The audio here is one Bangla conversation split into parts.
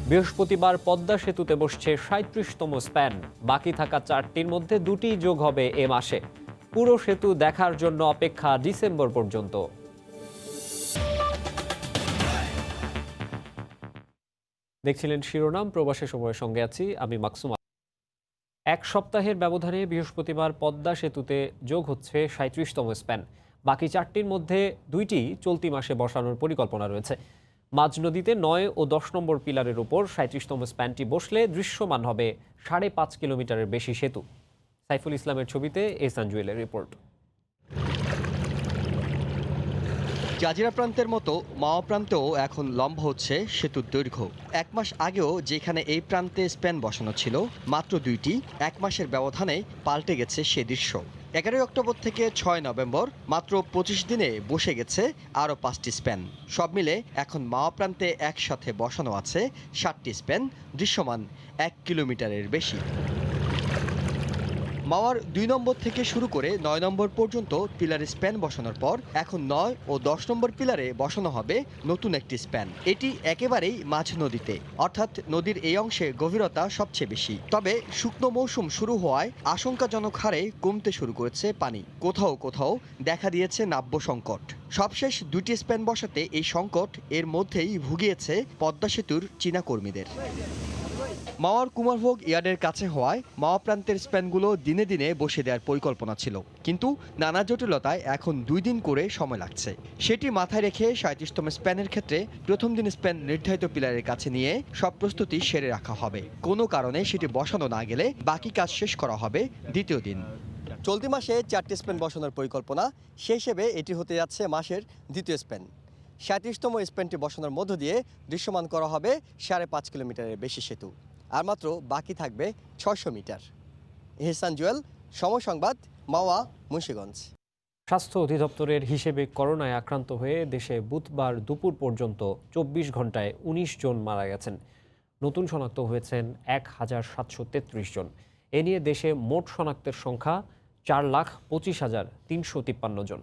বৃহস্পতিবার পদ্মা সেতুতে বসছে ৩৭তম স্প্যান। বাকি থাকা ৪টির মধ্যে ২টি যোগ হবে এ মাসে। পুরো সেতু দেখার জন্য অপেক্ষা ডিসেম্বর পর্যন্ত। দেখছিলেন শিরোনাম। প্রবাসী সময়ের সঙ্গে আছি আমি মাকসুম। এক সপ্তাহের ব্যবধানে বৃহস্পতিবার পদ্মা সেতুতে যোগ হচ্ছে ৩৭তম স্প্যান। বাকি ৪টির মধ্যে ২টি চলতি মাসে বসানোর পরিকল্পনা রয়েছে। মাঝ নদীতে ৯ ও ১০ নম্বর পিলারের উপর ৩৭তম স্প্যানটি বসলে দৃশ্যমান হবে ৫.৫ কিলোমিটারের বেশি সেতু। সাইফুল ইসলামের ছবিতে এহসান জুয়েলের রিপোর্ট। জাজিরা প্রান্তের মতো মাওয়া প্রান্তেও এখন লম্বা হচ্ছে সেতুর দৈর্ঘ্য। ১ মাস আগেও যেখানে এই প্রান্তে স্প্যান বসানো ছিল মাত্র ২টি, ১ মাসের ব্যবধানে পাল্টে গেছে সে দৃশ্য। ১১ অক্টোবর থেকে ৬ নভেম্বর মাত্র ২৫ দিনে বসে গেছে আরও ৫টি স্প্যান। সব মিলে এখন মাওয়া প্রান্তে একসাথে বসানো আছে ৭টি স্প্যান, দৃশ্যমান ১ কিলোমিটারের বেশি। মাওয়ার ২ নম্বর থেকে শুরু করে ৯ নম্বর পর্যন্ত পিলারে স্প্যান বসানোর পর এখন ৯ ও ১০ নম্বর পিলারে বসানো হবে নতুন একটি স্প্যান। এটি একেবারেই মাঝ নদীতে, অর্থাৎ নদীর এই অংশে গভীরতা সবচেয়ে বেশি। তবে শুকনো মৌসুম শুরু হওয়ায় আশঙ্কাজনক হারে কমতে শুরু করেছে পানি। কোথাও কোথাও দেখা দিয়েছে নাব্য সংকট। সবশেষ ২টি স্প্যান বসাতে এই সংকট এর মধ্যেই ভুগিয়েছে পদ্মা সেতুর চীনা কর্মীদের। মাওয়ার কুমারভোগ ইয়ার্ডের কাছে হওয়ায় মাওয়া প্রান্তের স্প্যানগুলো দিনে দিনে বসে দেওয়ার পরিকল্পনা ছিল, কিন্তু নানা জটিলতায় এখন ২ দিন করে সময় লাগছে। সেটি মাথায় রেখে ৩৭তম স্প্যানের ক্ষেত্রে প্রথম দিন স্প্যান নির্ধারিত পিলারের কাছে নিয়ে সব প্রস্তুতি সেরে রাখা হবে। কোনো কারণে সেটি বসানো না গেলে বাকি কাজ শেষ করা হবে দ্বিতীয় দিন। চলতি মাসে ৪টি স্প্যান বসানোর পরিকল্পনা, সেই হিসেবে এটি হতে যাচ্ছে মাসের দ্বিতীয় স্প্যান। ৩৭তম স্প্যানটি বসানোর মধ্য দিয়ে দৃশ্যমান করা হবে ৫.৫ কিলোমিটারের বেশি সেতু। আর মাত্র বাকি থাকবে ৬০০ মিটার। এহসান জুয়েল, সময় সংবাদ, মাওয়া, মুন্সিগঞ্জ। স্বাস্থ্য অধিদপ্তরের হিসেবে করোনায় আক্রান্ত হয়ে দেশে বুধবার দুপুর পর্যন্ত ২৪ ঘন্টায় ১৯ জন মারা গেছেন। নতুন শনাক্ত হয়েছেন ১,৭৩৩ জন। এ নিয়ে দেশে মোট শনাক্তের সংখ্যা ৪,২৫,৩৫৩ জন।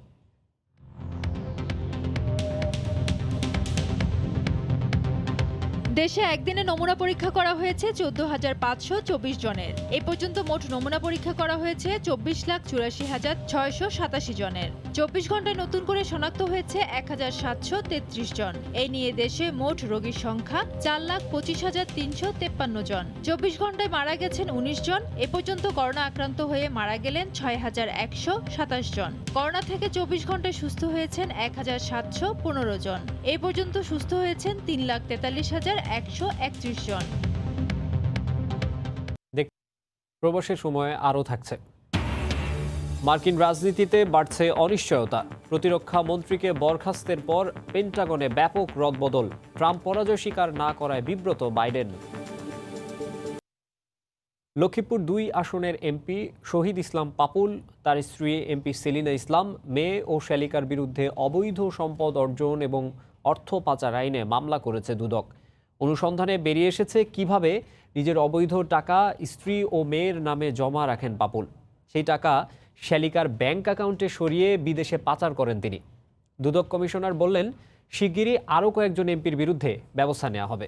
দেশে একদিনে নমুনা পরীক্ষা করা হয়েছে ১৪,৫২৪ জনের। এ পর্যন্ত মোট নমুনা পরীক্ষা করা হয়েছে ২৪,৮৪,৬৮৭ জনের। ২৪ ঘন্টায় নতুন করে শনাক্ত হয়েছে ১,৭৩৩ জন। এই নিয়ে দেশে মোট রোগীর সংখ্যা ৪,২৫,৩৫৩ জন। ২৪ ঘন্টায় মারা গেছেন ১৯ জন। এ পর্যন্ত করোনা আক্রান্ত হয়ে মারা গেলেন ৬,১২৭ জন। করোনা থেকে ২৪ ঘন্টায় সুস্থ হয়েছেন ১,৭১৫ জন। এ পর্যন্ত সুস্থ হয়েছেন ৩,৪৩,১৩১ জন। প্রবাসের সময় আরও থাকছে। মার্কিন রাজনীতিতে বাড়ছে অনিশ্চয়তা। প্রতিরক্ষা মন্ত্রীকে বরখাস্তের পর পেন্টাগনে ব্যাপক রদবদল। ট্রাম্প পরাজয় স্বীকার না করায় বিব্রত বাইডেন। লক্ষ্মীপুর ২ আসনের এমপি শহীদ ইসলাম পাপুল, তার স্ত্রী এমপি সেলিনা ইসলাম, মেয়ে ও শ্যালিকার বিরুদ্ধে অবৈধ সম্পদ অর্জন এবং অর্থ পাচার আইনে মামলা করেছে দুদক। অনুসন্ধানে বেরিয়ে এসেছে কিভাবে নিজের অবৈধ টাকা স্ত্রী ও মেয়ের নামে জমা রাখেন পাপুল। সেই টাকা শ্যালিকার ব্যাংক অ্যাকাউন্টে সরিয়ে বিদেশে পাচার করেন তিনি। দুদক কমিশনার বললেন, শিগগিরই আরও কয়েকজন এমপির বিরুদ্ধে ব্যবস্থা নেওয়া হবে।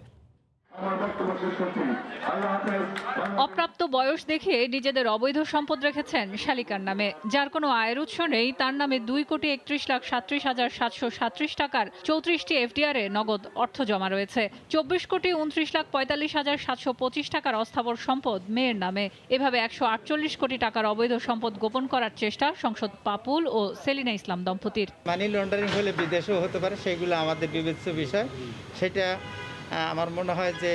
অপ্রাপ্ত বয়স দেখে নিজেদের অবৈধ সম্পদ রেখেছেন শ্যালিকার নামে, যার কোনো আয়ের উৎস নেই। তার নামে ২,৩১,৩৭,৭৩৭ টাকার 34টি এফডিআরে নগদ অর্থ জমা রয়েছে। ২৪,২৯,৪৫,৭২৫ টাকার অস্থাবর সম্পদ মেয়ের নামে। এভাবে ১৪৮ কোটি টাকার অবৈধ সম্পদ গোপন করার চেষ্টা সংসদ পাপুল ও সেলিনা ইসলাম দম্পতির। মানি লন্ডারিং হলে বিদেশেও হতে পারে, সেগুলো আমাদের বিবেচ্য বিষয়। সেটা আমার মনে হয় যে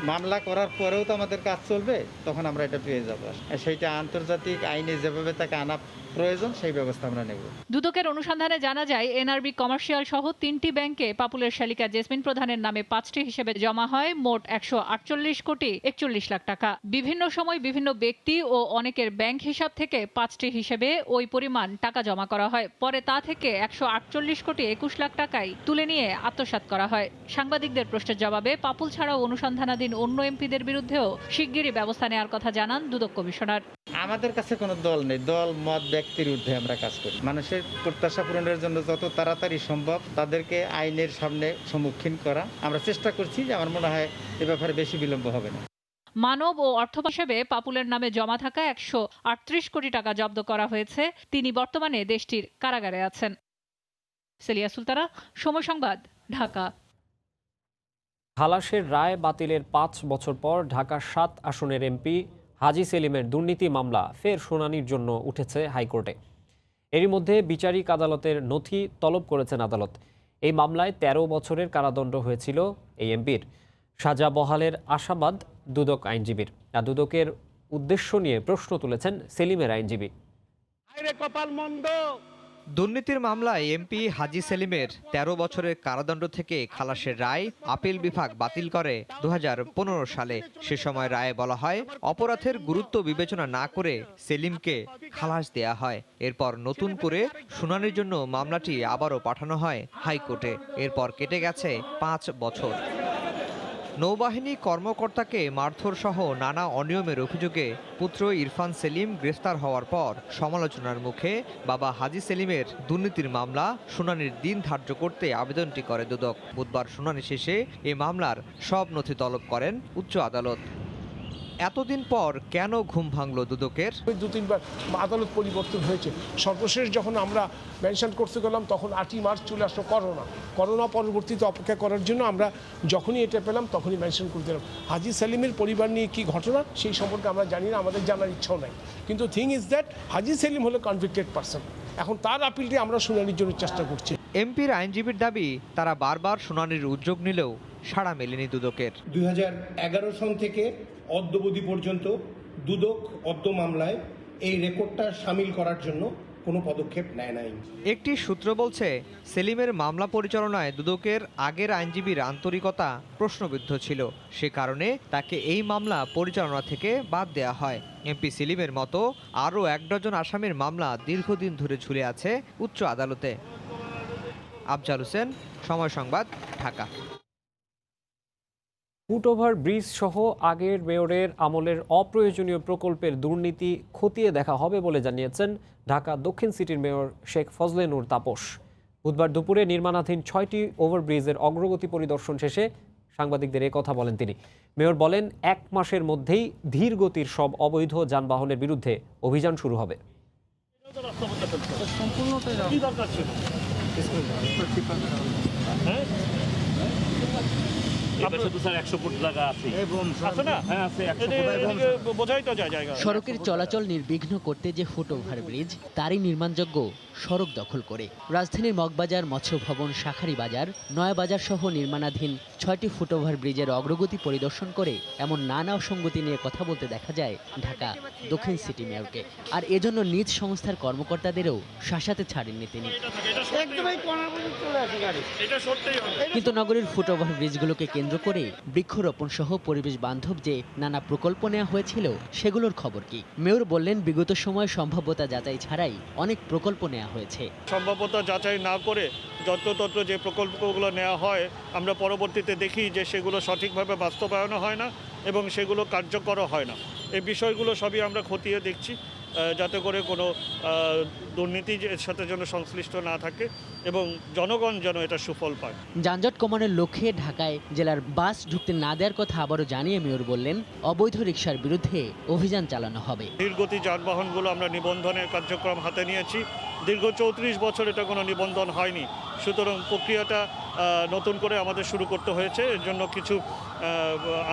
মামলা করার পরেও তো আমাদের কাজ চলবে, তখন আমরা এটা পেয়ে যাব। সেইটা আন্তর্জাতিক আইনে যেভাবে তাকে আনা প্রয়োজন সেই ব্যবস্থা আমরা নেব। দুদকের অনুসন্ধানে জানা যায়, এনআরবি কমার্শিয়াল সহ 3টি ব্যাংকে পাপুলের শ্যালিকা জেসমিন প্রধানের নামে 5টি হিসেবে জমা হয় মোট ১৪৮,৪১ লাখ টাকা। বিভিন্ন সময় বিভিন্ন ব্যক্তি ও অনেকের ব্যাংক হিসাব থেকে 5টি হিসেবে ওই পরিমাণ টাকা জমা করা হয়। পরে তা থেকে ১৪৮,২১ লাখ টাকায় তুলে নিয়ে আত্মসাৎ করা হয়। সাংবাদিকদের প্রশ্নের জবাবে পাপুল ছাড়াও অনুসন্ধানাধীন অন্য এমপিদের বিরুদ্ধেও শিগগিরই ব্যবস্থা নেওয়ার কথা জানান দুদক কমিশনার। আমাদের কাছে কোনো দল নেই, দল মত ব্যক্তির ঊর্ধ্বে আমরা কাজ করি। মানুষের প্রত্যাশা পূরণের জন্য যত তাড়াতাড়ি সম্ভব তাদেরকে আইনের সামনে সম্মুখীন করা আমরা চেষ্টা করছি। যে আমার মনে হয় এ ব্যাপারে বেশি বিলম্ব হবে না। মানব ও অর্থ হিসেবে পাপুলের নামে জমা থাকা 138 কোটি টাকা জব্দ করা হয়েছে। তিনি বর্তমানে দেশটির কারাগারে আছেন। সেলিয়া সুলতানা, সময় সংবাদ, ঢাকা। খালাসের রায় বাতিলের 5 বছর পর ঢাকা 7 আসনের এমপি হাজী সেলিমের দুর্নীতি মামলা ফের শুনানির জন্য উঠেছে হাইকোর্টে। এরই মধ্যে বিচারিক আদালতের নথি তলব করেছেন আদালত। এই মামলায় 13 বছরের কারাদণ্ড হয়েছিল এই এমপির। সাজা বহালের আশাবাদ দুদক আইনজীবীর। আর দুদকের উদ্দেশ্য নিয়ে প্রশ্ন তুলেছেন সেলিমের আইনজীবী। দুর্নীতির মামলায় এমপি হাজী সেলিমের 13 বছরের কারাদণ্ড থেকে খালাসের রায় আপিল বিভাগ বাতিল করে 2015 সালে। সে সময় রায়ে বলা হয়, অপরাধের গুরুত্ব বিবেচনা না করে সেলিমকে খালাস দেয়া হয়। এরপর নতুন করে শুনানির জন্য মামলাটি আবারও পাঠানো হয় হাইকোর্টে। এরপর কেটে গেছে 5 বছর। নৌবাহিনী কর্মকর্তাকে মারধর সহ নানা অনিয়মের অভিযোগে পুত্র ইরফান সেলিম গ্রেফতার হওয়ার পর সমালোচনার মুখে বাবা হাজী সেলিমের দুর্নীতির মামলা শুনানির দিন ধার্য করতে আবেদনটি করে দুদক। বুধবার শুনানি শেষে এ মামলার সব নথি তলব করেন উচ্চ আদালত। এতদিন পর কেন ঘুম ভাঙল দুদকের? 2-3 বার আদালত পরিবর্তন হয়েছে। সর্বশেষ যখন আমরা মেনশন করতে গেলাম তখন 8ই মার্চ চলে আসলো করোনা পরবর্তীতে অপেক্ষা করার জন্য আমরা যখনই এটা পেলাম তখনই মেনশন করে দিলাম। হাজী সেলিমের পরিবার নিয়ে কি ঘটনা সেই সম্পর্কে আমরা জানি না, আমাদের জানার ইচ্ছাও নাই। কিন্তু থিং ইজ দ্যাট হাজী সেলিম হলো কনভিক্টেড পারসন। এখন তার আপিলটি আমরা শুনানির জন্য চেষ্টা করছি। এমপির আইনজীবীর দাবি, তারা বারবার শুনানির উদ্যোগ নিলেও সাড়া মেলেনি দুদকের। 2011 সন থেকে অদ্যাবধি পর্যন্ত দুদক মামলায় এই রেকর্ডটা শামিল করার জন্য কোনো পদক্ষেপ নেয় নাই। একটি সূত্র বলছে, সেলিমের মামলা পরিচালনায় দুদকের আগের আইনজীবীর আন্তরিকতা প্রশ্নবিদ্ধ ছিল। সে কারণে তাকে এই মামলা পরিচালনা থেকে বাদ দেয়া হয়। এমপি সেলিমের মতো আরও 1 ডজন আসামির মামলা দীর্ঘদিন ধরে ঝুলে আছে উচ্চ আদালতে। আফজাল হোসেন, সময় সংবাদ, ঢাকা। ফুটওভার ব্রিজ সহ আগের মেয়রের আমলের অপ্রয়োজনীয় প্রকল্পের দুর্নীতি খতিয়ে দেখা হবে বলে জানিয়েছেন ঢাকা দক্ষিণ সিটির মেয়র শেখ ফজলে নূর তাপস। বুধবার দুপুরে নির্মাণাধীন 6টি ওভারব্রিজের অগ্রগতি পরিদর্শন শেষে সাংবাদিকদের কথা বলেন তিনি। মেয়র বলেন, 1 মাসের মধ্যেই ধীর গতির সব অবৈধ যানবাহনের বিরুদ্ধে অভিযান শুরু হবে। সড়কের চলাচল নির্বিঘ্ন করতে যে ফুটওভার ব্রিজ, তারই নির্মাণযোগ্য সড়ক দখল করে রাজধানীর মগবাজার, মৎস্য ভবন, শাখারি বাজার, নয়াবাজার সহ নির্মাণাধীন 6টি ফুটওভার ব্রিজের অগ্রগতি পরিদর্শন করে এমন নানা অসঙ্গতি নিয়ে কথা বলতে দেখা যায় ঢাকা দক্ষিণ সিটি মেয়রকে। আর এজন্য নিজ সংস্থার কর্মকর্তাদেরও শাসাতে ছাড়েননি তিনি। কিন্তু নগরীর ফুটওভার ব্রিজগুলোকে কেন্দ্র করে বৃক্ষরোপণ সহ পরিবেশ বান্ধব যে নানা প্রকল্প নেওয়া হয়েছিল, সেগুলোর খবর কি? মেয়র বললেন, বিগত সময়ে সম্ভাব্যতা যাচাই ছাড়াই অনেক প্রকল্প নেওয়া হয়েছে। সম্ভাব্যতা যাচাই না করে যত্রতত্র যে প্রকল্পগুলো নেওয়া হয়, আমরা পরবর্তীতে দেখি যে সেগুলো সঠিকভাবে বাস্তবায়ন হয় না এবং সেগুলো কার্যকর হয় না। এই বিষয়গুলো সবই আমরা খতিয়ে দেখছি, যাতে করে কোনো দুর্নীতি এর সাথে যেন সংশ্লিষ্ট না থাকে এবং জনগণ যেন এটা সুফল পায়। যানজট কমানোর লক্ষ্যে ঢাকায় জেলার বাস ঢুকতে না দেওয়ার কথা আবারও জানিয়ে মেয়র বললেন, অবৈধ রিকশার বিরুদ্ধে অভিযান চালানো হবে। ধীরগতি যানবাহনগুলো আমরা নিবন্ধনের কার্যক্রম হাতে নিয়েছি। দীর্ঘ 34 বছর এটা কোনো নিবন্ধন হয়নি, সুতরাং প্রক্রিয়াটা নতুন করে আমাদের শুরু করতে হয়েছে। এর জন্য কিছু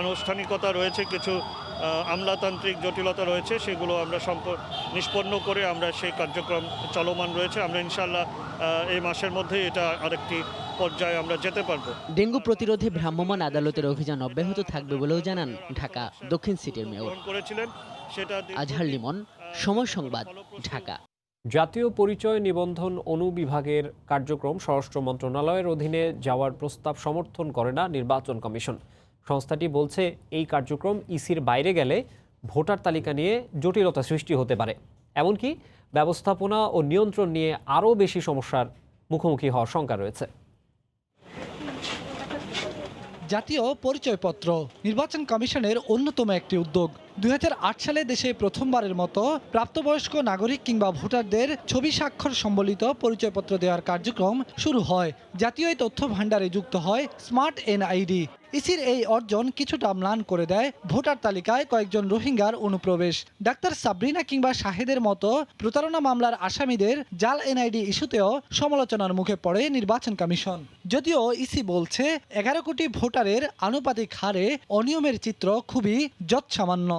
আনুষ্ঠানিকতা রয়েছে, কিছু আমলাতান্ত্রিক জটিলতা রয়েছে, সেগুলো আমরা নিষ্পন্ন করে আমরা সেই কার্যক্রম চলমান রয়েছে। আমরা ইনশাআল্লাহ এই মাসের মধ্যে এটা আরেকটি পর্যায়ে আমরা যেতে পারবো। ডেঙ্গু প্রতিরোধে ভ্রাম্যমাণ আদালতের অভিযান অব্যাহত থাকবে বলেও জানান ঢাকা দক্ষিণ সিটির মেয়র। আজহার লিমন, সময় সংবাদ, ঢাকা। জাতীয় পরিচয় নিবন্ধন অনুবিভাগের কার্যক্রম স্বরাষ্ট্র মন্ত্রণালয়ের অধীনে যাওয়ার প্রস্তাব সমর্থন করে না নির্বাচন কমিশন। সংস্থাটি বলছে, এই কার্যক্রম ইসির বাইরে গেলে ভোটার তালিকা নিয়ে জটিলতা সৃষ্টি হতে পারে, এমনকি ব্যবস্থাপনা ও নিয়ন্ত্রণ নিয়ে আরও বেশি সমস্যার মুখোমুখি হওয়ার শঙ্কা রয়েছে। জাতীয় পরিচয়পত্র নির্বাচন কমিশনের অন্যতম একটি উদ্যোগ। 2008 সালে দেশে প্রথমবারের মতো প্রাপ্তবয়স্ক নাগরিক কিংবা ভোটারদের ছবি স্বাক্ষর সম্বলিত পরিচয়পত্র দেওয়ার কার্যক্রম শুরু হয়। জাতীয় এই তথ্য ভাণ্ডারে যুক্ত হয় স্মার্ট এনআইডি। ইসির এই অর্জন কিছুটা ম্লান করে দেয় ভোটার তালিকায় কয়েকজন রোহিঙ্গার অনুপ্রবেশ। ডাক্তার সাবরিনা কিংবা শাহেদের মতো প্রতারণা মামলার আসামিদের জাল এনআইডি ইস্যুতেও সমালোচনার মুখে পড়ে নির্বাচন কমিশন। যদিও ইসি বলছে 11 কোটি ভোটারের আনুপাতিক হারে অনিয়মের চিত্র খুবই যৎসামান্য।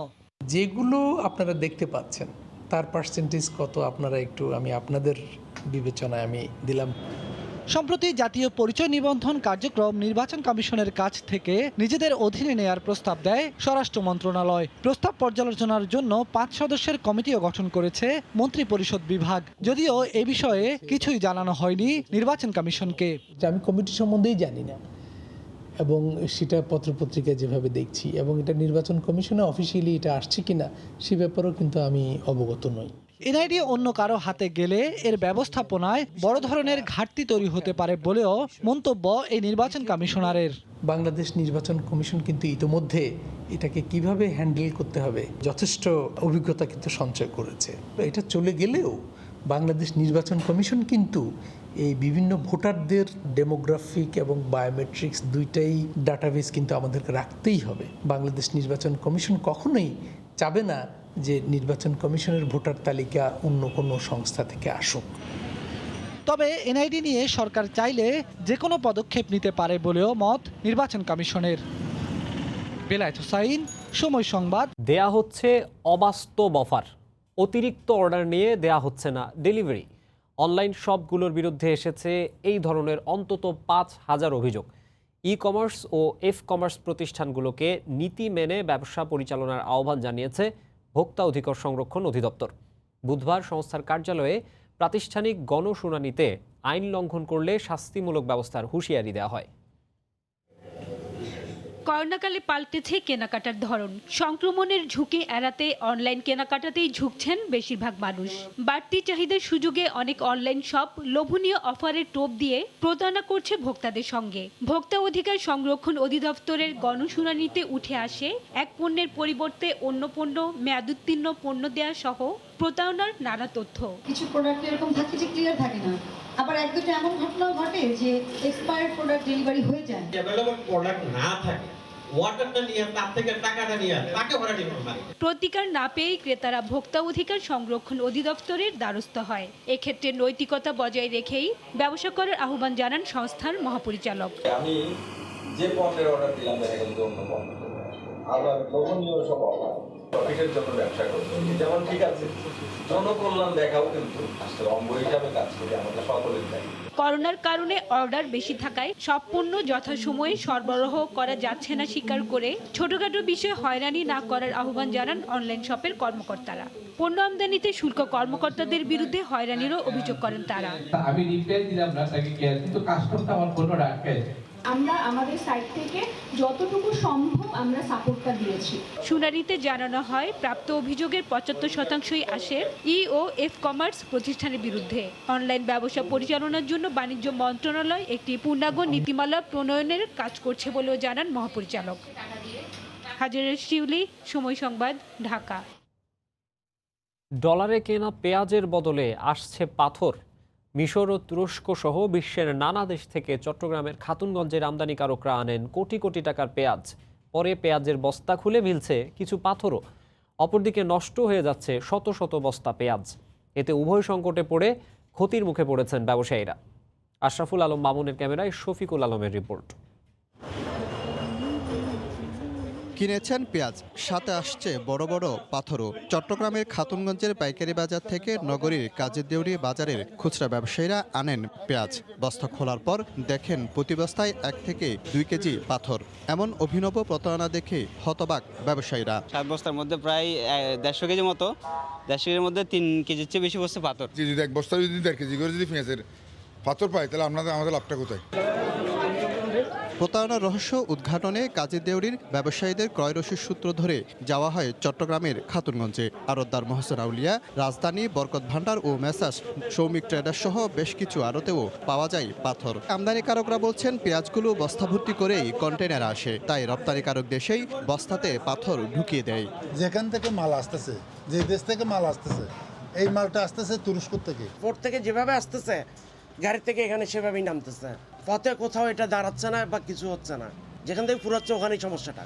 যেগুলো আপনারা দেখতে পাচ্ছেন তার পার্সেন্টেজ কত আপনারা একটু আমি আপনাদের বিবেচনায় আমি দিলাম। সম্প্রতি জাতীয় পরিচয় নিবন্ধন কার্যক্রম নির্বাচন কমিশনের কাছ থেকে নিজেদের অধীনে নেয়ার প্রস্তাব দেয় স্বরাষ্ট্র মন্ত্রণালয়। প্রস্তাব পর্যালোচনার জন্য 5 সদস্যের কমিটিও গঠন করেছে মন্ত্রিপরিষদ বিভাগ। যদিও এ বিষয়ে কিছুই জানানো হয়নি নির্বাচন কমিশনকে। আমি কমিটি সম্বন্ধেই জানি না এবং সেটা পত্রপত্রিকায় যেভাবে দেখছি এবং এটা নির্বাচন কমিশনে অফিসিয়ালি এটা আসছে কিনা সে ব্যাপারেও কিন্তু আমি অবগত নই। এনআইডি অন্য কারো হাতে গেলে এর ব্যবস্থাপনায় বড় ধরনের ঘাটতি তৈরি হতে পারে বলেও মন্তব্য এই নির্বাচন কমিশনারের। বাংলাদেশ নির্বাচন কমিশন কিন্তু ইতোমধ্যে এটাকে কিভাবে হ্যান্ডেল করতে হবে যথেষ্ট অভিজ্ঞতা কিন্তু সঞ্চয় করেছে। এটা চলে গেলেও বাংলাদেশ নির্বাচন কমিশন কিন্তু এই বিভিন্ন ভোটারদের ডেমোগ্রাফিক এবং বায়োমেট্রিক্স দুইটাই ডাটাবেস কিন্তু আমাদেরকে রাখতেই হবে। বাংলাদেশ নির্বাচন কমিশন কখনোই চাবে না যে নির্বাচন কমিশনের ভোটার তালিকা অন্য কোনো সংস্থা থেকে আসুক। তবে এনআইডি নিয়ে সরকার চাইলে যে কোনো পদক্ষেপ নিতে পারে বলেও মত নির্বাচন কমিশনের। বেলায়েত হোসাইন, সময় সংবাদ। দেয়া হচ্ছে অবাস্তব অফার, অতিরিক্ত অর্ডার নিয়ে দেয়া হচ্ছে না ডেলিভারি। অনলাইন শপগুলোর বিরুদ্ধে এসেছে এই ধরনের অন্তত 5,000 অভিযোগ। ই কমার্স ও এফ কমার্স প্রতিষ্ঠানগুলোকে নীতি মেনে ব্যবসা পরিচালনার আহ্বান জানিয়েছে ভোক্তা অধিকার সংরক্ষণ অধিদপ্তর। বুধবার সংস্থার কার্যালয়ে প্রাতিষ্ঠানিক গণশুনানিতে আইন লঙ্ঘন করলে শাস্তিমূলক ব্যবস্থার হুঁশিয়ারি দেওয়া হয়। করোনাকালে পাল্টেছে কেনাকাটার ধরন। সংক্রমণের ঝুঁকি এড়াতে অনলাইন কেনাকাটাতেই ঝুঁকছেন বেশিরভাগ মানুষ। বাড়তি চাহিদার সুযোগে অনেক অনলাইন শপ লোভনীয় অফারের টোপ দিয়ে প্রতারণা করছে ভোক্তাদের সঙ্গে। ভোক্তা অধিকার সংরক্ষণ অধিদপ্তরের গণশুনানিতে উঠে আসে এক পণ্যের পরিবর্তে অন্য পণ্য, মেয়াদোত্তীর্ণ পণ্য দেয়া সহ প্রতারণার নানা তথ্য। কিছু প্রোডাক্ট এরকম থাকে যে ক্লিয়ার থাকে না, আবার এক দুটো এমন ঘটনাও ঘটে যে এক্সপায়ার্ড প্রোডাক্ট ডেলিভারি হয়ে যায়। অ্যাভেলেবল প্রোডাক্ট না থাকে, ওয়াটারটা নিয়ে তার থেকে টাকাটা নিয়ে তাকে ভরা দিতে পারে। প্রতিকার না পেয়ে ক্রেতারা ভোক্তা অধিকার সংরক্ষণ অধিদপ্তরের দ্বারস্থ হয়। এক্ষেত্রে নৈতিকতা বজায় রেখেই ব্যবসা করার আহ্বান জানান সংস্থার মহাপরিচালক। আমি যে পণ্যের অর্ডার দিলাম দেখা গেল অন্য পণ্য, আবার লোভনীয় সব অফার প্রফিটের জন্য ব্যবসা করতে হবে, যেমন ঠিক আছে জনকল্যাণ দেখাও কিন্তু আসলে অঙ্গ হিসাবে কাজ করি আমাদের সকলের দায়ী। করোনার কারণে অর্ডার বেশি থাকায় সব পণ্য যথাসময়ে সরবরাহ করা যাচ্ছে না স্বীকার করে ছোটখাটো বিষয়ে হয়রানি না করার আহ্বান জানান অনলাইন শপের কর্মকর্তারা। পণ্য আমদানিতে শুল্ক কর্মকর্তাদের বিরুদ্ধে হয়রানিরও অভিযোগ করেন তারা। আমি রিপ্লাই দিলাম না তাকে কিন্তু কাস্টমারটা আমার পণ্যটা আটকায়। আমরা আমাদের সাইড থেকে যতটুকু সম্ভব আমরা সাপোর্টটা দিয়েছি। শুনানিতে জানানো হয় প্রাপ্ত অভিযোগের 75%ই আসে ই ও এফ কমার্স প্রতিষ্ঠানের বিরুদ্ধে। অনলাইন ব্যবসা পরিচালনার জন্য বাণিজ্য মন্ত্রণালয় একটি পূর্ণাঙ্গ নীতিমালা প্রণয়নের কাজ করছে বলেও জানান মহাপরিচালক। হাজারের শিউলি, সময় সংবাদ, ঢাকা। ডলারে কেনা পেঁয়াজের বদলে আসছে পাথর। মিশর ও তুরস্ক সহ বিশ্বের নানা দেশ থেকে চট্টগ্রামের খাতুনগঞ্জের আমদানিকারকরা আনেন কোটি কোটি টাকার পেঁয়াজ। পরে পেঁয়াজের বস্তা খুলে মিলছে কিছু পাথরও। অপরদিকে নষ্ট হয়ে যাচ্ছে শত শত বস্তা পেঁয়াজ। এতে উভয় সংকটে পড়ে ক্ষতির মুখে পড়েছেন ব্যবসায়ীরা। আশরাফুল আলম মামুনের ক্যামেরায় শফিকুল আলমের রিপোর্ট। কিনেছেন পেঁয়াজ, সাথে আসছে বড় বড় পাথরও। চট্টগ্রামের খাতুনগঞ্জের পাইকারি বাজার থেকে নগরীর কাজের দেউরি বাজারের খুচরা ব্যবসায়ীরা আনেন পেঁয়াজ। বস্তা খোলার পর দেখেন প্রতি বস্তায় 1 থেকে 2 কেজি পাথর। এমন অভিনব প্রতারণা দেখে হতবাক ব্যবসায়ীরা। 7 বস্তার মধ্যে প্রায় 150 কেজি মতো, 150 কেজির মধ্যে 3 কেজির চেয়ে বেশি বস্তা পাথর। যদি এক বস্তা যদি 1.5 কেজি করে যদি পেঁয়াজের পাথর পাই তাহলে আমাদের লাভটা কোথায়? প্রতারণার রহস্য উদ্ঘাটনে কাজী দেউরির ব্যবসায়ীদের ক্রয় রসিদ সূত্র ধরে যাওয়া হয় চট্টগ্রামের খাতুনগঞ্জে। আড়তদার মহসেন আউলিয়া, রাজধানী, বরকত ভান্ডার ও মেসার্স সৌমিক ট্রেডার্স সহ বেশ কিছু আড়তেও পাওয়া যায় পাথর। আমদানিকারকরা বলছেন পেঁয়াজগুলো বস্তা ভর্তি করেই কন্টেনারে আসে, তাই রপ্তানিকারক দেশেই বস্তাতে পাথর ঢুকিয়ে দেয়। যেখান থেকে মাল আসতেছে, যে দেশ থেকে মাল আসতেছে, এই মালটা আসতেছে তুরস্ক থেকে। পোর্ট থেকে যেভাবে আসতেছে গাড়ি থেকে এখানে সেভাবেই নামতেছে, পথে কোথাও এটা দাঁড়াচ্ছে না বা কিছু হচ্ছে না, যেখান থেকে ফুরাচ্ছে ওখানেই সমস্যাটা।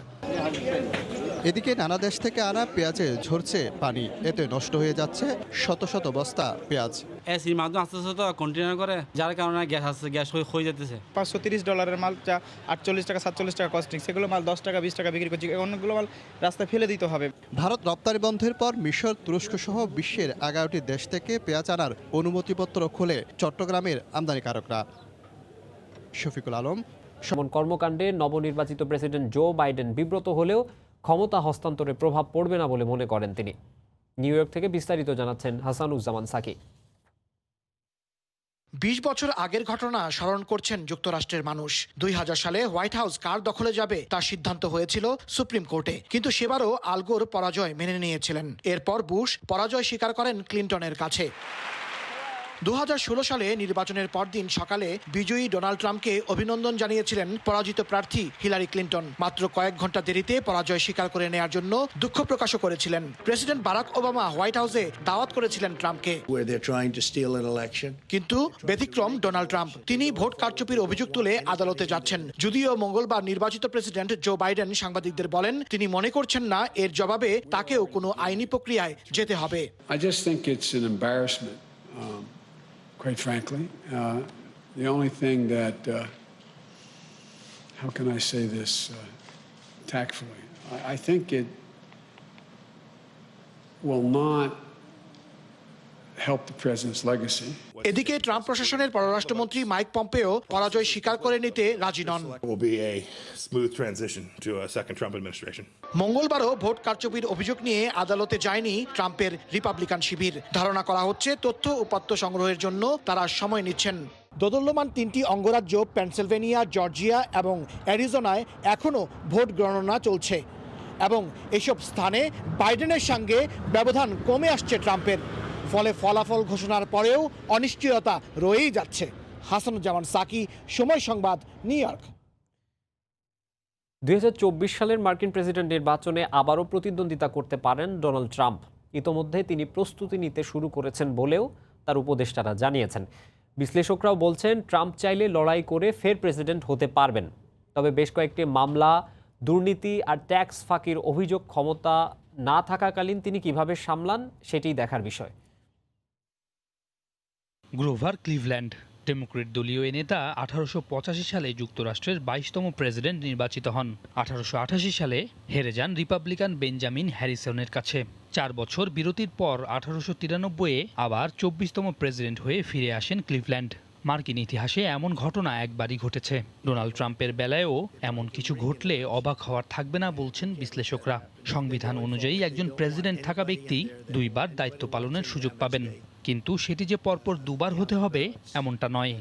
এদিকে নানা দেশ থেকে আনা পেঁয়াজে ঝরছে পানি, এতে নষ্ট হয়ে যাচ্ছে শত শত বস্তা পেঁয়াজ। এসির মাধ্যমে আস্তে আস্তে তো কন্টেনার করে, যার কারণে গ্যাস আসছে, গ্যাস হয়ে যেতেছে। $530 মাল যা 48 টাকা 47 টাকা কস্টিং, সেগুলো মাল 10 টাকা 20 টাকা বিক্রি করছে, অন্যগুলো মাল রাস্তায় ফেলে দিতে হবে। ভারত রপ্তানি বন্ধের পর মিশর, তুরস্ক সহ বিশ্বের 11টি দেশ থেকে পেঁয়াজ আনার অনুমতিপত্র খোলে চট্টগ্রামের আমদানিকারকরা। শফিকুল আলম। সমান কর্মকাণ্ডে নবনির্বাচিত প্রেসিডেন্ট জো বাইডেন বিব্রত হলেও ক্ষমতা হস্তান্তরে প্রভাব পড়বে না বলে মনে করেন তিনি। নিউ ইয়র্ক থেকে বিস্তারিত জানাচ্ছেন হাসানুজ্জামান সাকি। 20 বছর আগের ঘটনা স্মরণ করছেন যুক্তরাষ্ট্রের মানুষ। 2000 সালে হোয়াইট হাউস কার দখলে যাবে তার সিদ্ধান্ত হয়েছিল সুপ্রিম কোর্টে, কিন্তু সেবারও আল গোর পরাজয় মেনে নিয়েছিলেন। এরপর বুশ পরাজয় স্বীকার করেন ক্লিন্টনের কাছে। 2016 সালে নির্বাচনের পরদিন সকালে বিজয়ী ডোনাল্ড ট্রাম্পকে অভিনন্দন জানিয়েছিলেন পরাজিত প্রার্থী হিলারি ক্লিন্টন। মাত্র কয়েক ঘন্টা দেরিতে পরাজয় স্বীকার করে নেয়ার জন্য দুঃখ প্রকাশও করেছিলেন। প্রেসিডেন্ট বারাক ওবামা হোয়াইট হাউসে দাওয়াত করেছিলেন ট্রাম্পকে, কিন্তু ব্যতিক্রম ডোনাল্ড ট্রাম্প। তিনি ভোট কারচুপির অভিযোগ তুলে আদালতে যাচ্ছেন। যদিও মঙ্গলবার নির্বাচিত প্রেসিডেন্ট জো বাইডেন সাংবাদিকদের বলেন তিনি মনে করছেন না এর জবাবে তাকেও কোনো আইনি প্রক্রিয়ায় যেতে হবে। Quite frankly, the only thing that, how can I say this tactfully? I think it will not help the president's legacy. এদিকে ট্রাম্প প্রশাসনের পররাষ্ট্রমন্ত্রী মাইক পম্পেও পরাজয় স্বীকার করে নিতে রাজি নন। মঙ্গলবারও ভোট কারচুপির অভিযোগ নিয়ে আদালতে যায়নি ট্রাম্পের রিপাবলিকান শিবির। ধারণা করা হচ্ছে তথ্য উপাত্ত সংগ্রহের জন্য তারা সময় নিচ্ছেন। দোদুল্যমান 3টি অঙ্গরাজ্য পেনসিলভেনিয়া, জর্জিয়া এবং অ্যারিজোনায় এখনও ভোট গণনা চলছে এবং এসব স্থানে বাইডেনের সঙ্গে ব্যবধান কমে আসছে ট্রাম্পের। ফলে ফলাফল ঘোষণার পরেও অনিশ্চয়তা রয়েই যাচ্ছে। হাসানুজ্জামান সাকি, সময় সংবাদ, নিউ ইয়র্ক। 2024 সালের মার্কিন প্রেসিডেন্ট নির্বাচনে আবারও প্রতিদ্বন্দ্বিতা করতে পারেন ডোনাল্ড ট্রাম্প। ইতোমধ্যে তিনি প্রস্তুতি নিতে শুরু করেছেন বলেও তার উপদেষ্টারা জানিয়েছেন। বিশ্লেষকরাও বলছেন ট্রাম্প চাইলে লড়াই করে ফের প্রেসিডেন্ট হতে পারবেন। তবে বেশ কয়েকটি মামলা, দুর্নীতি আর ট্যাক্স ফাঁকির অভিযোগ ক্ষমতা না থাকাকালীন তিনি কিভাবে সামলান সেটিই দেখার বিষয়। গ্রোভার ক্লিভল্যান্ড, ডেমোক্রেট দলীয় এ নেতা 1885 সালে যুক্তরাষ্ট্রের 22তম প্রেসিডেন্ট নির্বাচিত হন। 1888 সালে হেরে যান রিপাবলিকান বেঞ্জামিন হ্যারিসনের কাছে। 4 বছর বিরতির পর 1893-এ আবার 24তম প্রেসিডেন্ট হয়ে ফিরে আসেন ক্লিভল্যান্ড। মার্কিন ইতিহাসে এমন ঘটনা একবারই ঘটেছে। ডোনাল্ড ট্রাম্পের বেলায়ও এমন কিছু ঘটলে অবাক হওয়ার থাকবে না বলছেন বিশ্লেষকরা। সংবিধান অনুযায়ী একজন প্রেসিডেন্ট থাকা ব্যক্তি 2 বার দায়িত্ব পালনের সুযোগ পাবেন, কিন্তু সেটি যে পরপর 2 বার হতে হবে এমনটা নয়।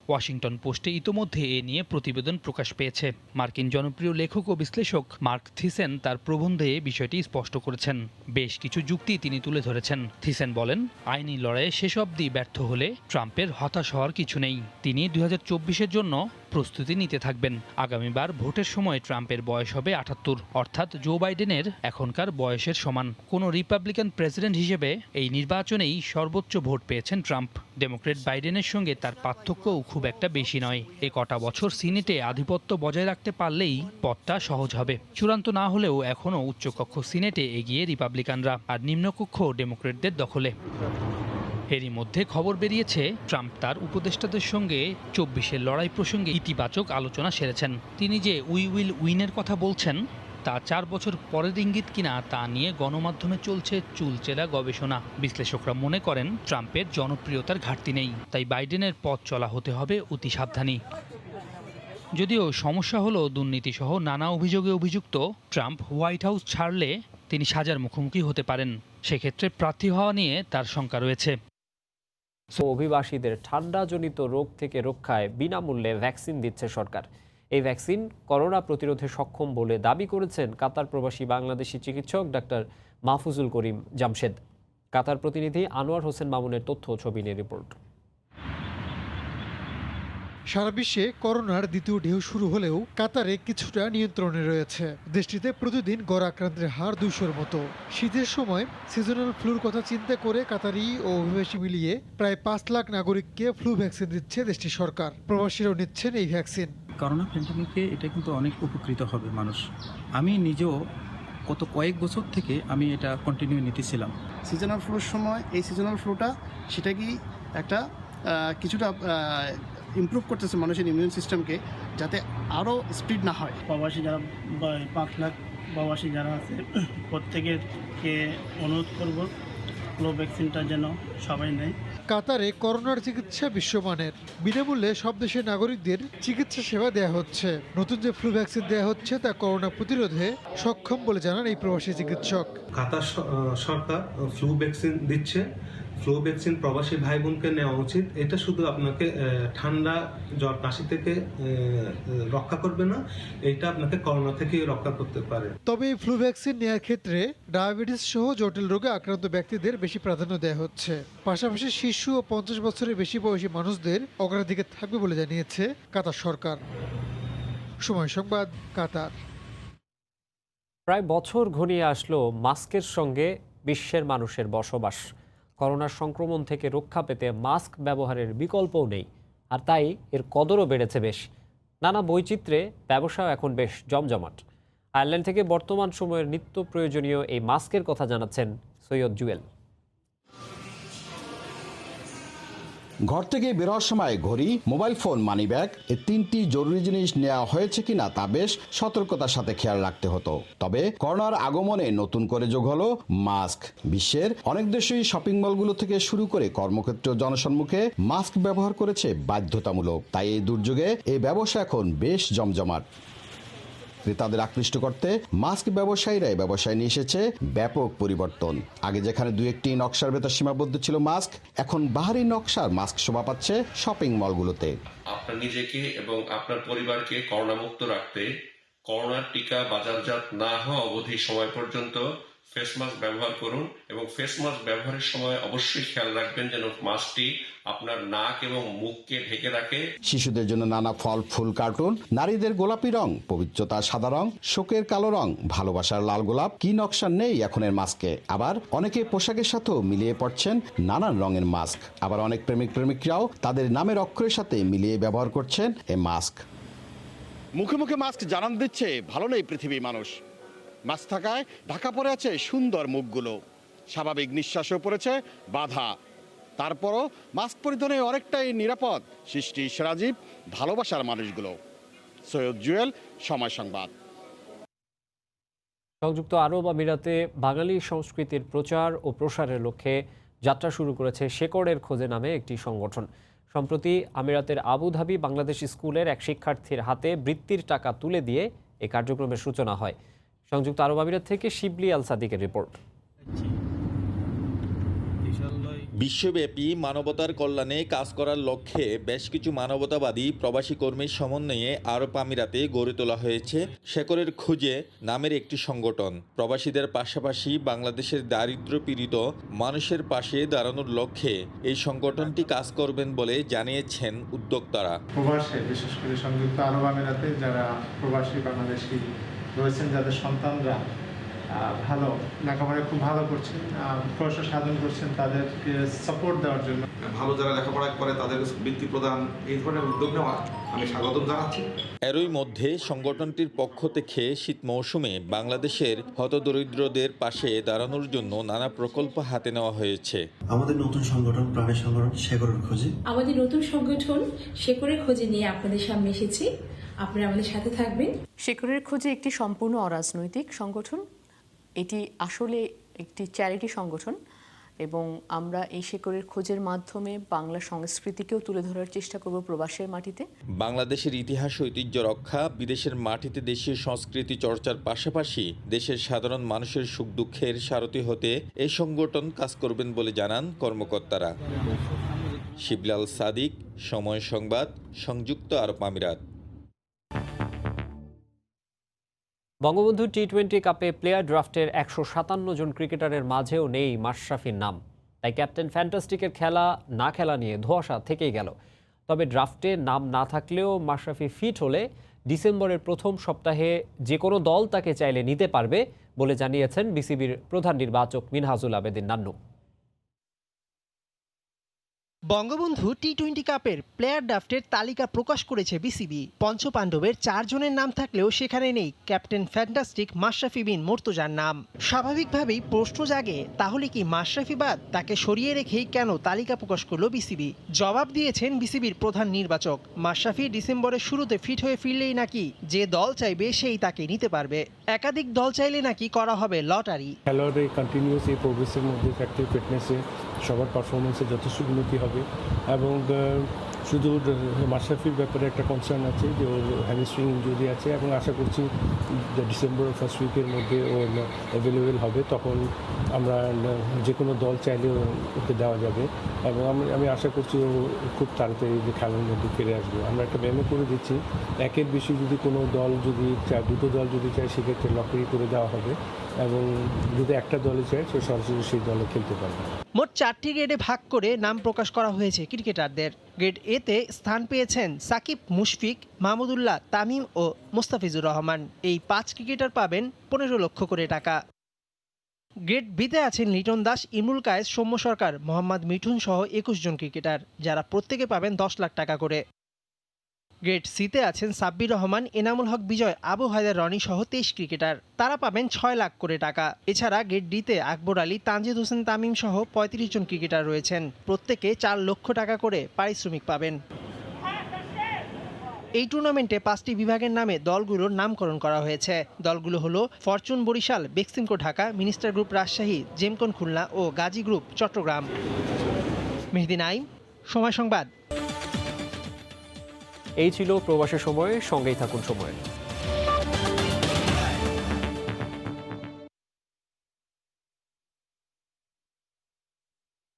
ওয়াশিংটন পোস্টে ইতোমধ্যে এ নিয়ে প্রতিবেদন প্রকাশ পেয়েছে। মার্কিন জনপ্রিয় লেখক ও বিশ্লেষক মার্ক থিসেন তার প্রবন্ধে বিষয়টি স্পষ্ট করেছেন। বেশ কিছু যুক্তি তিনি তুলে ধরেছেন। থিসেন বলেন, আইনি লড়াইয়ে শেষ অবধি ব্যর্থ হলে ট্রাম্পের হতাশ হওয়ার কিছু নেই। তিনি 2024-এর জন্য প্রস্তুতি নিতে থাকবেন। আগামীবার ভোটের সময় ট্রাম্পের বয়স হবে 78, অর্থাৎ জো বাইডেনের এখনকার বয়সের সমান। কোনো রিপাবলিকান প্রেসিডেন্ট হিসেবে এই নির্বাচনেই সর্বোচ্চ ভোট পেয়েছেন ট্রাম্প। ডেমোক্রেট বাইডেনের সঙ্গে তার পার্থক্যও খুব একটা বেশি নয়। এ কটা বছর সিনেটে আধিপত্য বজায় রাখতে পারলেই পথটা সহজ হবে। চূড়ান্ত না হলেও এখনও উচ্চকক্ষ সিনেটে এগিয়ে রিপাবলিকানরা, আর নিম্নকক্ষ ডেমোক্রেটদের দখলে। এরই মধ্যে খবর বেরিয়েছে ট্রাম্প তার উপদেষ্টাদের সঙ্গে 24-এর লড়াই প্রসঙ্গে ইতিবাচক আলোচনা সেরেছেন। তিনি যে উই উইল উইনের কথা বলছেন তা 4 বছর পরের ইঙ্গিত কিনা তা নিয়ে গণমাধ্যমে চলছে চুলচেরা গবেষণা। বিশ্লেষকরা মনে করেন ট্রাম্পের জনপ্রিয়তার ঘাটতি নেই, তাই বাইডেনের পথ চলা হতে হবে অতি সাবধানী। যদিও সমস্যা হলো দুর্নীতিসহ নানা অভিযোগে অভিযুক্ত ট্রাম্প হোয়াইট হাউস ছাড়লে তিনি সাজার মুখোমুখি হতে পারেন। সেক্ষেত্রে প্রার্থী হওয়া নিয়ে তার শঙ্কা রয়েছে। অভিবাসীদের ঠান্ডাজনিত রোগ থেকে রক্ষায় বিনামূল্যে ভ্যাকসিন দিচ্ছে সরকার। এই ভ্যাকসিন করোনা প্রতিরোধে সক্ষম বলে দাবি করেছেন কাতার প্রবাসী বাংলাদেশি চিকিৎসক ডাক্তার মাহফুজুল করিম জামশেদ। কাতার প্রতিনিধি আনোয়ার হোসেন মামুনের তথ্য ও ছবি নিয়ে রিপোর্ট। সারা বিশ্বে করোনার দ্বিতীয় ঢেউ শুরু হলেও কাতারে কিছুটা নিয়ন্ত্রণে রয়েছে। দেশটিতে প্রতিদিন গড় আক্রান্তের হার 200-র মতো। শীতের সময় সিজনাল ফ্লুর কথা চিন্তা করে কাতারি ও অভিবাসী মিলিয়ে প্রায় 5 লাখ নাগরিককে ফ্লু ভ্যাকসিন দিচ্ছে দেশটির সরকার। প্রবাসীরাও নিচ্ছেন এই ভ্যাকসিন। করোনা প্যান্ডেমিকে এটা কিন্তু অনেক উপকৃত হবে মানুষ। আমি নিজেও গত কয়েক বছর থেকে আমি এটা কন্টিনিউ নিতেছিলাম। সিজনাল ফ্লুর সময় এই সিজনাল ফ্লুটা সেটা কি একটা কিছুটা ইমপ্রুভ করতেছে মানুষের ইমিউন সিস্টেমকে, যাতে আরও স্পিড না হয়। প্রবাসী যারা 5 লাখ প্রবাসী যারা আছে প্রত্যেকেরকে অনুরোধ করব ফ্লু ভ্যাকসিনটা যেন সবাই নেয়। কাতারে করোনার চিকিৎসা বিশ্বমানের। বিনামূল্যে সব দেশের নাগরিকদের চিকিৎসা সেবা দেওয়া হচ্ছে। নতুন যে ফ্লু ভ্যাকসিন দেওয়া হচ্ছে তা করোনা প্রতিরোধে সক্ষম বলে জানান এই প্রবাসী চিকিৎসক। কাতার সরকার ফ্লু ভ্যাকসিন দিচ্ছে। ফ্লু ভ্যাকসিন প্রবাসী ভাই বোনকে নেওয়া উচিত। এটা শুধু আপনাকে ঠান্ডা জ্বর কাশি থেকে রক্ষা করবে না, এটা আপনাকে করোনা থেকে রক্ষা করতে পারে। তবে এই ফ্লু ভ্যাকসিন নেওয়ার ক্ষেত্রে ডায়াবেটিস সহ জটিল রোগে আক্রান্ত ব্যক্তিদের বেশি প্রাধান্য দেওয়া হচ্ছে। পাশাপাশি শিশু ও 50 বছরের বেশি বয়সী মানুষদের অগ্রাধিকার থাকবে বলে জানিয়েছে কাতার সরকার। সময় সংবাদ, কাতার। প্রায় বছর ঘনিয়ে আসলো মাস্কের সঙ্গে বিশ্বের মানুষের বসবাস। করোনার সংক্রমণ থেকে রক্ষা পেতে মাস্ক ব্যবহারের বিকল্পও নেই, আর তাই এর কদরও বেড়েছে বেশ। নানা বৈচিত্র্যে ব্যবসাও এখন বেশ জমজমাট। আয়ারল্যান্ড থেকে বর্তমান সময়ের নিত্য প্রয়োজনীয় এই মাস্কের কথা জানাচ্ছেন সৈয়দ জুয়েল। ঘর থেকে বের হওয়ার সময় ঘড়ি, মোবাইল ফোন, মানিব্যাগ এই 3টি জরুরি জিনিস নেওয়া হয়েছে কিনা তা বেশ সতর্কতার সাথে খেয়াল রাখতে হতো। তবে করোনার আগমনে নতুন করে যোগ হলো মাস্ক। বিশ্বের অনেক দেশেই শপিং মলগুলো থেকে শুরু করে কর্মক্ষেত্র জনসম্মুখে মাস্ক ব্যবহার করেছে বাধ্যতামূলক। তাই এই দুর্যোগে এই ব্যবসা এখন বেশ জমজমাট। ক্রেতাদের আকৃষ্ট করতে মাস্ক ব্যবসায়ীরাই ব্যবসায় নিয়ে এসেছে ব্যাপক পরিবর্তন। আগে যেখানে 2-1টি নকশার ভেতর সীমাবদ্ধ ছিল মাস্ক, এখন বাহারি নকশার মাস্ক শোভা পাচ্ছে শপিং মলগুলোতে। আপনার নিজেকে এবং আপনার পরিবারকে করোনা মুক্ত রাখতে করোনার টিকা বাজারজাত না হওয়া অবধি সময় পর্যন্ত ফেস মাস্ক ব্যবহার করুন এবং ফেস মাস্ক ব্যবহারের সময় অবশ্যই খেয়াল রাখবেন যেন মাস্কটি আপনার নাক এবং মুখকে ঢেকে রাখে। শিশুদের জন্য নানা ফল ফুল কার্টুন, নারীদের গোলাপি রং, পবিত্রতার সাদা রং, শোকের কালো রং, ভালোবাসার লাল গোলাপ, কি নকশা নেই এখনের মাস্কে। আবার অনেকে পোশাকের সাথেও মিলিয়ে পড়ছেন নানান রঙের মাস্ক। আবার অনেক প্রেমিকরাও তাদের নামের অক্ষরের সাথে মিলিয়ে ব্যবহার করছেন এই মাস্ক। মুখে মুখে মাস্ক জানান দিচ্ছে ভালো নেই পৃথিবী মানুষ। মাস্ক থাকায় ঢাকা পড়ে আছে সুন্দর মুখগুলো, স্বাভাবিক নিঃশ্বাসও পড়েছে বাধা। তারপরও মাস্ক পরিধানে অনেকটাই নিরাপদ সৃষ্টি সেরাজীব ভালোবাসার মানুষগুলো। সৈয়দ জুয়েল, সময় সংবাদ। সংযুক্ত আরব আমিরাতে বাঙালি সংস্কৃতির প্রচার ও প্রসারের লক্ষ্যে যাত্রা শুরু করেছে শেকড়ের খোঁজে নামে একটি সংগঠন। সম্প্রতি আমিরাতের আবুধাবি বাংলাদেশ স্কুলের এক শিক্ষার্থীর হাতে বৃত্তির টাকা তুলে দিয়ে এই কার্যক্রমের সূচনা হয়। সংযুক্ত আরব আমিরাত থেকে শিবলি আল সাদিকের রিপোর্ট। বিশ্বব্যাপী মানবতার কল্যাণে কাজ করার লক্ষ্যে বেশ কিছু মানবতাবাদী প্রবাসী কর্মীর সমন্বয়ে আরব আমিরাতে গড়ে তোলা হয়েছে শেকড়ের খোঁজে নামের একটি সংগঠন। প্রবাসীদের পাশাপাশি বাংলাদেশের দারিদ্র্য পীড়িত মানুষের পাশে দাঁড়ানোর লক্ষ্যে এই সংগঠনটি কাজ করবেন বলে জানিয়েছেন উদ্যোক্তারা। প্রবাসে বিশেষ করে সংযুক্ত আরব আমিরাতে যারা প্রবাসী বাংলাদেশি রয়েছেন, যাদের সন্তানরা ভালো লেখাপড়া খুব ভালো করছেন, প্রশাসন সাধন করছেন, তাদেরকে সাপোর্ট দেওয়ার জন্য ভালো যারা লেখাপড়া করে তাদের বৃত্তি প্রদান, এই ধরনের উদ্যোগ নেওয়া আমি স্বাগতম জানাচ্ছি। এরই মধ্যে সংগঠনটির পক্ষ থেকে শীত মৌসুমে বাংলাদেশের হতদরিদ্রদের পাশে দাঁড়ানোর জন্য নানা প্রকল্প হাতে নেওয়া হয়েছে। আমাদের নতুন সংগঠন প্রাণের সংগঠন শেকড়ের খোঁজে, আমাদের নতুন সংগঠন শেকড়ের খোঁজে নিয়ে আপনাদের সামনে এসেছি। আপনারা আমাদের সাথে থাকবেন। শেকড়ের খোঁজে একটি সম্পূর্ণ অরাজনৈতিক সংগঠন। এটি আসলে একটি চ্যারিটি সংগঠন এবং আমরা এই শেকড়ের খোঁজের মাধ্যমে বাংলা সংস্কৃতিকেও তুলে ধরার চেষ্টা করব প্রবাসের মাটিতে। বাংলাদেশের ইতিহাস ঐতিহ্য রক্ষা, বিদেশের মাটিতে দেশীয় সংস্কৃতি চর্চার পাশাপাশি দেশের সাধারণ মানুষের সুখ দুঃখের সারথি হতে এই সংগঠন কাজ করবেন বলে জানান কর্মকর্তারা। শিবলাল সাদিক, সময় সংবাদ, সংযুক্ত আরব আমিরাত। বঙ্গবন্ধু টি-20 কাপে প্লেয়ার ড্রাফটের 157 জন ক্রিকেটারের মাঝেও নেই মাশরাফির নাম। তাই ক্যাপ্টেন ফ্যান্টাস্টিকের খেলা না খেলা নিয়ে ধোঁয়াশা থেকেই গেল। তবে ড্রাফটে নাম না থাকলেও মাশরাফি ফিট হলে ডিসেম্বরের প্রথম সপ্তাহে যে কোনো দল তাকে চাইলে নিতে পারবে বলে জানিয়েছেন বিসিবির প্রধান নির্বাচক মিনহাজুল আবেদিন নান্নু। বঙ্গবন্ধু টি-20 কাপের প্লেয়ার ড্রাফটের তালিকা প্রকাশ করেছে বিসিবি। পঞ্চপাণ্ডবের 4 জনের নাম থাকলেও সেখানে নেই ক্যাপ্টেন ফ্যান্টাস্টিক মাশরাফি বিন মুর্তজার নাম। স্বাভাবিকভাবেই প্রশ্ন জাগে, তাহলে কি মাশরাফি বাদ? তাকে সরিয়ে রেখেই কেন তালিকা প্রকাশ করলো বিসিবি? জবাব দিয়েছেন বিসিবির প্রধান নির্বাচক। মাশরাফি ডিসেম্বরের শুরুতে ফিট হয়ে ফিরলেই নাকি যে দল চাইবে সেই তাকে নিতে পারবে। একাধিক দল চাইলে নাকি করা হবে লটারি। খেলোয়াড়ের কন্টিনিউয়াস এই প্রোগ্রেসের মধ্যে থাকতে ফিটনেসে সবার পারফরমেন্সে যথেষ্ট উন্নতি হবে। এবং শুধু মাশরাফির ব্যাপারে একটা কনসার্ন আছে যে ওর হ্যামস্ট্রিং ইনজুরি আছে, এবং আশা করছি ডিসেম্বর ফার্স্ট উইকের মধ্যে ও অ্যাভেলেবেল হবে। তখন আমরা যে কোনো দল চাইলে ওকে দেওয়া যাবে, এবং আমি আশা করছি ও খুব তাড়াতাড়ি যে খেলার মধ্যে ফিরে আসবে। আমরা একটা মেমো করে দিচ্ছি, একের বেশি যদি কোনো দল যদি চায়, দুটো দল যদি চায়, সেক্ষেত্রে লটারি করে দেওয়া হবে, এবং যদি একটা দলে চায় সে সরাসরি সেই দলে খেলতে পারবে। মোট 4টি গ্রেডে ভাগ করে নাম প্রকাশ করা হয়েছে ক্রিকেটারদের। গ্রেড এতে স্থান পেয়েছেন সাকিব, মুশফিক, মাহমুদুল্লাহ, তামিম ও মোস্তাফিজুর রহমান। এই 5 ক্রিকেটার পাবেন 15 লক্ষ করে টাকা। গ্রেড বিতে আছেন লিটন দাস, ইমরুল কায়েস, সৌম্য সরকার, মোহাম্মদ মিঠুন সহ 21 জন ক্রিকেটার, যারা প্রত্যেকে পাবেন 10 লাখ টাকা করে। গ্রেড সিতে আছেন সাব্বির রহমান, এনামুল হক বিজয়, আবু হায়দার রনি সহ 23 ক্রিকেটার, তারা পাবেন 6 লাখ করে টাকা। এছাড়া গ্রেড ডিতে আকবর আলী, তানজিদ হোসেন তামিম সহ 35 জন ক্রিকেটার রয়েছেন, প্রত্যেকে 4 লক্ষ টাকা করে পারিশ্রমিক পাবেন। এই টুর্নামেন্টে 5টি বিভাগের নামে দলগুলোর নামকরণ করা হয়েছে। দলগুলো হলো Fortune Barishal, Beximco Dhaka, minister group Rajshahi, Gemcon Khulna ও গাজী গ্রুপ চট্টগ্রাম। মেহেদী নাইম, সময় সংবাদ। এই ছিল প্রবাসের সময়, সঙ্গেই থাকুন সময়।